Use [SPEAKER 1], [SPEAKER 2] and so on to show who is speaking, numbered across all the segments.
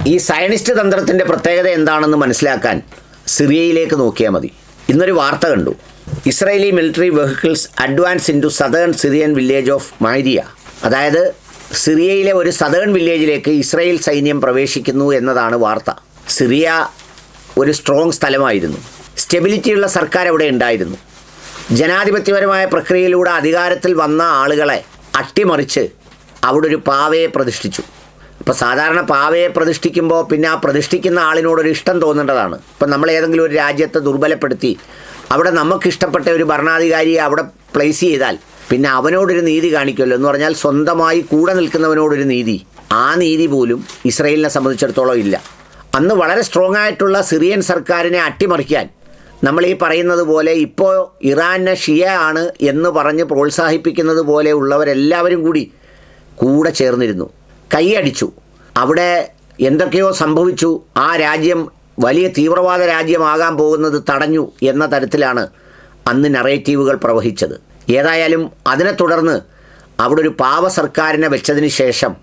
[SPEAKER 1] ഈ സയനിസ്റ്റ് തന്ത്രത്തിൻ്റെ പ്രത്യേകത എന്താണെന്ന് മനസ്സിലാക്കാൻ സിറിയയിലേക്ക് നോക്കിയാൽ മതി. ഇന്നൊരു വാർത്ത കണ്ടു. Israeli military vehicles advance into southern Syrian village of Mairia. അതായത് സിറിയയിലെ ഒരു സദേൺ വില്ലേജിലേക്ക് ഇസ്രായേൽ സൈന്യം പ്രവേശിക്കുന്നു എന്നതാണ് വാർത്ത. സിറിയ ഒരു സ്ട്രോങ് സ്ഥലമായിരുന്നു. സ്റ്റെബിലിറ്റിയുള്ള സർക്കാർ അവിടെ ഉണ്ടായിരുന്നു. ജനാധിപത്യപരമായ പ്രക്രിയയിലൂടെ അധികാരത്തിൽ വന്ന ആളുകളെ അട്ടിമറിച്ച് അവിടെ ഒരു പാവയെ പ്രതിഷ്ഠിച്ചു. ഇപ്പോൾ സാധാരണ പാവയെ പ്രതിഷ്ഠിക്കുമ്പോൾ പിന്നെ ആ പ്രതിഷ്ഠിക്കുന്ന ആളിനോടൊരു ഇഷ്ടം തോന്നേണ്ടതാണ്. ഇപ്പം നമ്മൾ ഏതെങ്കിലും ഒരു രാജ്യത്തെ ദുർബലപ്പെടുത്തി അവിടെ നമുക്കിഷ്ടപ്പെട്ട ഒരു ഭരണാധികാരിയെ അവിടെ പ്ലേസ് ചെയ്താൽ പിന്നെ അവനോടൊരു നീതി കാണിക്കുമല്ലോ. എന്ന് പറഞ്ഞാൽ സ്വന്തമായി കൂടെ നിൽക്കുന്നവനോടൊരു നീതി. ആ നീതി പോലും ഇസ്രായേലിനെ സംബന്ധിച്ചിടത്തോളം ഇല്ല. അന്ന് വളരെ സ്ട്രോങ് ആയിട്ടുള്ള സിറിയൻ സർക്കാരിനെ അട്ടിമറിക്കാൻ നമ്മൾ ഈ പറയുന്നത് പോലെ ഇപ്പോൾ ഇറാനെ ഷിയ ആണ് എന്ന് പറഞ്ഞ് പ്രോത്സാഹിപ്പിക്കുന്നത് പോലെ ഉള്ളവരെല്ലാവരും കൂടെ ചേർന്നിരുന്നു, കൈയടിച്ചു. അവിടെ എന്തൊക്കെയോ സംഭവിച്ചു. ആ രാജ്യം വലിയ തീവ്രവാദ രാജ്യമാകാൻ പോകുന്നത് തടഞ്ഞു എന്ന തരത്തിലാണ് അന്ന് നറേറ്റീവുകൾ പ്രവഹിച്ചത്. ഏതായാലും അതിനെ തുടർന്ന് അവിടെ ഒരു പാവ സർക്കാരിനെ വെച്ചതിന് ശേഷം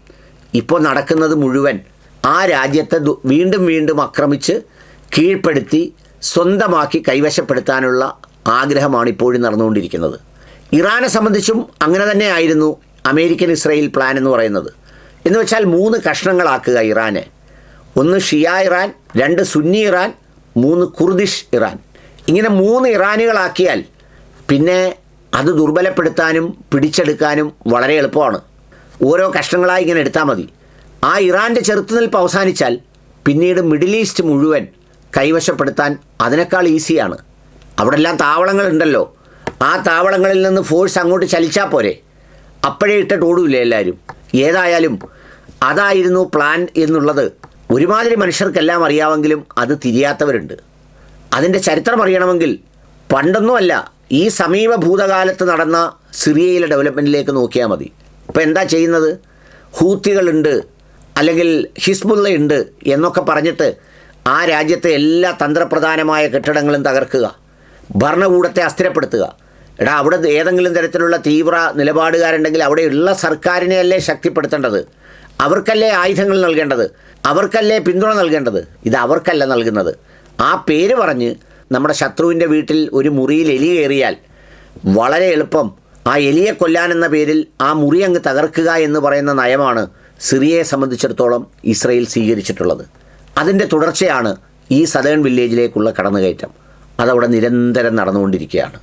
[SPEAKER 1] ഇപ്പോൾ നടക്കുന്നത് മുഴുവൻ ആ രാജ്യത്തെ വീണ്ടും ആക്രമിച്ച് കീഴ്പ്പെടുത്തി സ്വന്തമാക്കി കൈവശപ്പെടുത്താനുള്ള ആഗ്രഹമാണ് ഇപ്പോഴും നടന്നുകൊണ്ടിരിക്കുന്നത്. ഇറാനെ സംബന്ധിച്ചും അങ്ങനെ തന്നെയായിരുന്നു അമേരിക്കൻ ഇസ്രായേൽ പ്ലാൻ എന്ന് പറയുന്നത്. എന്ന് വെച്ചാൽ 3 കഷ്ണങ്ങളാക്കുക ഇറാനെ. 1 ഷിയ ഇറാൻ, 2 സുന്നി ഇറാൻ, 3 കുർദിഷ് ഇറാൻ. ഇങ്ങനെ 3 ഇറാനുകളാക്കിയാൽ പിന്നെ അത് ദുർബലപ്പെടുത്താനും പിടിച്ചെടുക്കാനും വളരെ എളുപ്പമാണ്. ഓരോ കഷ്ണങ്ങളായി ഇങ്ങനെ എടുത്താൽ മതി. ആ ഇറാൻ്റെ ചെറുത്തുനിൽപ്പ് അവസാനിച്ചാൽ പിന്നീട് മിഡിൽ ഈസ്റ്റ് മുഴുവൻ കൈവശപ്പെടുത്താൻ അതിനേക്കാൾ ഈസിയാണ്. അവിടെ എല്ലാം താവളങ്ങളുണ്ടല്ലോ. ആ താവളങ്ങളിൽ നിന്ന് ഫോഴ്സ് അങ്ങോട്ട് ചലിച്ചാൽ പോരെ, അപ്പോഴേ ഇട്ടിട്ട് ഓടൂല്ലേ എല്ലാവരും. ഏതായാലും അതായിരുന്നു പ്ലാൻ എന്നുള്ളത് ഒരുമാതിരി മനുഷ്യർക്കെല്ലാം അറിയാമെങ്കിലും അത് തിരിയാത്തവരുണ്ട്. അതിൻ്റെ ചരിത്രം അറിയണമെങ്കിൽ പണ്ടൊന്നുമല്ല, ഈ സമീപ ഭൂതകാലത്ത് നടന്ന സിറിയയിലെ ഡെവലപ്മെൻറ്റിലേക്ക് നോക്കിയാൽ മതി. ഇപ്പോൾ എന്താ ചെയ്യുന്നത്? ഹൂത്തികളുണ്ട് അല്ലെങ്കിൽ ഹിസ്ബുള്ളയുണ്ട് എന്നൊക്കെ പറഞ്ഞിട്ട് ആ രാജ്യത്തെ എല്ലാ തന്ത്രപ്രധാനമായ കെട്ടിടങ്ങളും തകർക്കുക, ഭരണകൂടത്തെ അസ്ഥിരപ്പെടുത്തുക. എടാ, അവിടെ ഏതെങ്കിലും തരത്തിലുള്ള തീവ്ര നിലപാടുകാരുണ്ടെങ്കിൽ അവിടെയുള്ള സർക്കാരിനെയല്ലേ ശക്തിപ്പെടുത്തേണ്ടത്? അവർക്കല്ലേ ആയുധങ്ങൾ നൽകേണ്ടത്? അവർക്കല്ലേ പിന്തുണ നൽകേണ്ടത്? ഇത് അവർക്കല്ല നൽകുന്നത്. ആ പേര് പറഞ്ഞ് നമ്മുടെ ശത്രുവിൻ്റെ വീട്ടിൽ ഒരു മുറിയിൽ എലി കയറിയാൽ വളരെ എളുപ്പം ആ എലിയെ കൊല്ലാനെന്ന പേരിൽ ആ മുറി അങ്ങ് തകർക്കുക എന്ന് പറയുന്ന നയമാണ് സിറിയയെ സംബന്ധിച്ചിടത്തോളം ഇസ്രായേൽ സ്വീകരിച്ചിട്ടുള്ളത്. അതിൻ്റെ തുടർച്ചയാണ് ഈ സദേൺ വില്ലേജിലേക്കുള്ള കടന്നുകയറ്റം. അതവിടെ നിരന്തരം നടന്നുകൊണ്ടിരിക്കുകയാണ്.